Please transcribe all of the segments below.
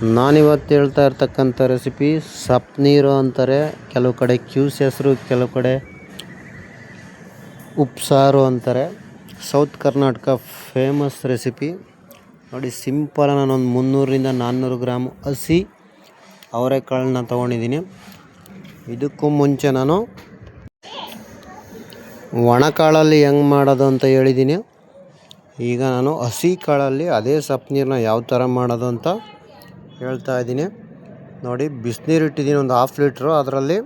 ನಾನಿವತ್ತು ಹೇಳ್ತಾ ಇರ್ತಕ್ಕಂಥ ರೆಸಿಪಿ ಸಪ್ನೀರು ಅಂತಾರೆ, ಕೆಲವು ಕಡೆ ಕ್ಯೂಸ್ ಹೆಸರು, ಕೆಲವು ಕಡೆ ಉಪ್ಸಾರು ಅಂತಾರೆ. ಸೌತ್ ಕರ್ನಾಟಕ ಫೇಮಸ್ ರೆಸಿಪಿ ನೋಡಿ. ಸಿಂಪಲ್, ನಾನೊಂದು 300-400 ಗ್ರಾಮ್ ಹಸಿ ಅವರೆಕಾಳನ್ನ ತೊಗೊಂಡಿದ್ದೀನಿ. ಇದಕ್ಕೂ ಮುಂಚೆ ನಾನು ಒಣಕಾಳಲ್ಲಿ ಹೆಂಗೆ ಮಾಡೋದು ಅಂತ ಹೇಳಿದ್ದೀನಿ. ಈಗ ನಾನು ಹಸಿ ಕಾಳಲ್ಲಿ ಅದೇ ಸಪ್ನೀರನ್ನ ಯಾವ ಥರ ಮಾಡೋದು ಅಂತ ಹೇಳ್ತಾ ಇದ್ದೀನಿ ನೋಡಿ. ಬಿಸಿನೀರು ಇಟ್ಟಿದ್ದೀನಿ ಒಂದು 1/2 ಲೀಟ್ರು. ಅದರಲ್ಲಿ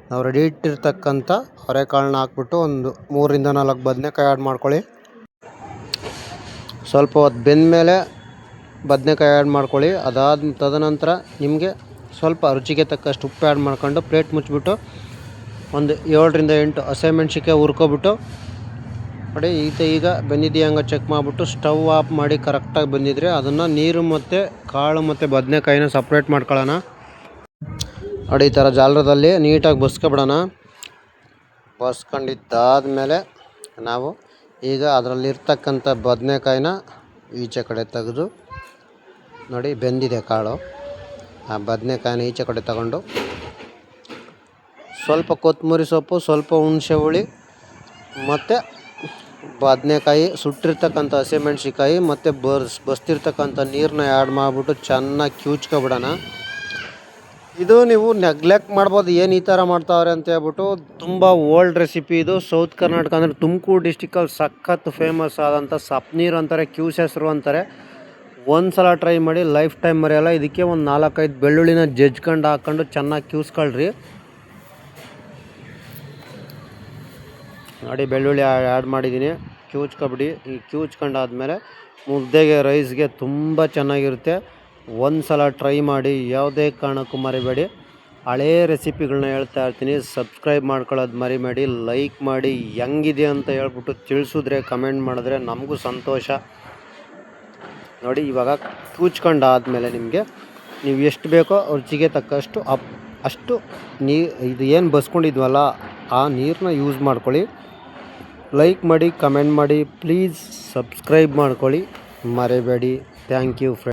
ನಾವು ರೆಡಿ ಇಟ್ಟಿರ್ತಕ್ಕಂಥ ಅವರೆಕಾಳನ್ನ ಹಾಕ್ಬಿಟ್ಟು ಒಂದು 3-4 ಬದನೆಕಾಯಿ ಆ್ಯಡ್ ಮಾಡ್ಕೊಳ್ಳಿ. ಸ್ವಲ್ಪ ಹೊತ್ತು ಬೆಂದಮೇಲೆ ಬದನೆಕಾಯಿ ಆ್ಯಡ್ ಮಾಡ್ಕೊಳ್ಳಿ. ತದನಂತರ ನಿಮಗೆ ಸ್ವಲ್ಪ ರುಚಿಗೆ ತಕ್ಕಷ್ಟು ಉಪ್ಪು ಆ್ಯಡ್ ಮಾಡ್ಕೊಂಡು ಪ್ಲೇಟ್ ಮುಚ್ಚಿಬಿಟ್ಟು ಒಂದು 7-8 ಹಸಿಮೆಣ್ಸಿಕಾಯಿ ಹುರ್ಕೊಬಿಟ್ಟು ನೋಡಿ. ಈಗ ಬೆಂದಿದೆಯಾ ಹಂಗೆ ಚೆಕ್ ಮಾಡಿಬಿಟ್ಟು ಸ್ಟವ್ ಆಫ್ ಮಾಡಿ ಕರೆಕ್ಟಾಗಿ ಬಂದಿದ್ರೆ ಅದನ್ನು ನೀರು ಮತ್ತು ಕಾಳು ಮತ್ತು ಬದನೆಕಾಯಿನ ಸಪ್ರೇಟ್ ಮಾಡ್ಕೊಳ್ಳೋಣ ನೋಡಿ. ಈ ಥರ ಜಾಲರದಲ್ಲಿ ನೀಟಾಗಿ ಬಸ್ಕೊಬಿಡೋಣ. ಬಸ್ಕೊಂಡಿದ್ದಾದಮೇಲೆ ನಾವು ಈಗ ಅದರಲ್ಲಿರ್ತಕ್ಕಂಥ ಬದನೆಕಾಯಿನ ಈಚೆ ಕಡೆ ತೆಗೆದು ನೋಡಿ, ಬೆಂದಿದೆ ಕಾಳು. ಆ ಬದನೆಕಾಯಿನ ಈಚೆ ಕಡೆ ತಗೊಂಡು ಸ್ವಲ್ಪ ಕೊತ್ತಂಬರಿ ಸೊಪ್ಪು, ಸ್ವಲ್ಪ ಹುಣಸೆ ಹುಳಿ ಮತ್ತು ಬದನೆಕಾಯಿ, ಸುಟ್ಟಿರ್ತಕ್ಕಂಥ ಹಸಿಮೆಣ್ಸಿಕಾಯಿ ಮತ್ತು ಬಸ್ತಿರ್ತಕ್ಕಂಥ ನೀರನ್ನ ಆ್ಯಡ್ ಮಾಡಿಬಿಟ್ಟು ಚೆನ್ನಾಗಿ ಕ್ಯೂಚ್ಕೊಬಿಡೋಣ. ಇದು ನೀವು ನೆಗ್ಲೆಕ್ಟ್ ಮಾಡ್ಬೋದು, ಏನು ಈ ಥರ ಮಾಡ್ತಾವ್ರೆ ಅಂತ ಹೇಳ್ಬಿಟ್ಟು. ತುಂಬ ಓಲ್ಡ್ ರೆಸಿಪಿ ಇದು. ಸೌತ್ ಕರ್ನಾಟಕ ಅಂದರೆ ತುಮಕೂರು ಡಿಸ್ಟಿಕಲ್ಲಿ ಸಖತ್ ಫೇಮಸ್ ಆದಂಥ ಸಪ್ನೀರು ಅಂತಾರೆ, ಕ್ಯೂಸ್ ಹೆಸರು ಅಂತಾರೆ. ಒಂದು ಸಲ ಟ್ರೈ ಮಾಡಿ, ಲೈಫ್ ಟೈಮ್ ಮರೆಯಲ್ಲ. ಇದಕ್ಕೆ ಒಂದು 4-5 ಬೆಳ್ಳುಳ್ಳಿನ ಜಜ್ಕೊಂಡು ಹಾಕ್ಕೊಂಡು ಚೆನ್ನಾಗಿ ಕ್ಯೂಸ್ಕೊಳ್ರಿ ನೋಡಿ. ಬೆಳ್ಳುಳ್ಳಿ ಆ್ಯಡ್ ಮಾಡಿದ್ದೀನಿ, ಕ್ಯೂಚ್ಕೊಬಿಡಿ. ಈ ಕ್ಯೂಚ್ಕೊಂಡಾದ್ಮೇಲೆ ಮುದ್ದೆಗೆ, ರೈಸ್ಗೆ ತುಂಬ ಚೆನ್ನಾಗಿರುತ್ತೆ. ಒಂದು ಸಲ ಟ್ರೈ ಮಾಡಿ, ಯಾವುದೇ ಕಾರಣಕ್ಕೂ ಮರಿಬೇಡಿ. ಹಳೇ ರೆಸಿಪಿಗಳನ್ನ ಹೇಳ್ತಾ ಇರ್ತೀನಿ, ಸಬ್ಸ್ಕ್ರೈಬ್ ಮಾಡ್ಕೊಳ್ಳೋದು ಮರಿಬೇಡಿ. ಲೈಕ್ ಮಾಡಿ, ಹೆಂಗಿದೆ ಅಂತ ಹೇಳ್ಬಿಟ್ಟು ತಿಳಿಸಿದ್ರೆ, ಕಮೆಂಟ್ ಮಾಡಿದ್ರೆ ನಮಗೂ ಸಂತೋಷ ನೋಡಿ. ಇವಾಗ ಕ್ಯೂಚ್ಕೊಂಡಾದ್ಮೇಲೆ ನಿಮಗೆ ನೀವು ಎಷ್ಟು ಬೇಕೋ ರುಚಿಗೆ ತಕ್ಕಷ್ಟು ಅಷ್ಟು ಇದು ಏನು ಬಸ್ಕೊಂಡಿದ್ವಲ್ಲ ಆ ನೀರನ್ನ ಯೂಸ್ ಮಾಡ್ಕೊಳ್ಳಿ. ಲೈಕ್ ಮಾಡಿ, ಕಮೆಂಟ್ ಮಾಡಿ, ಪ್ಲೀಸ್ ಸಬ್ಸ್ಕ್ರೈಬ್ ಮಾಡ್ಕೊಳ್ಳಿ ಮರಿಬೇಡಿ. Thank you friends.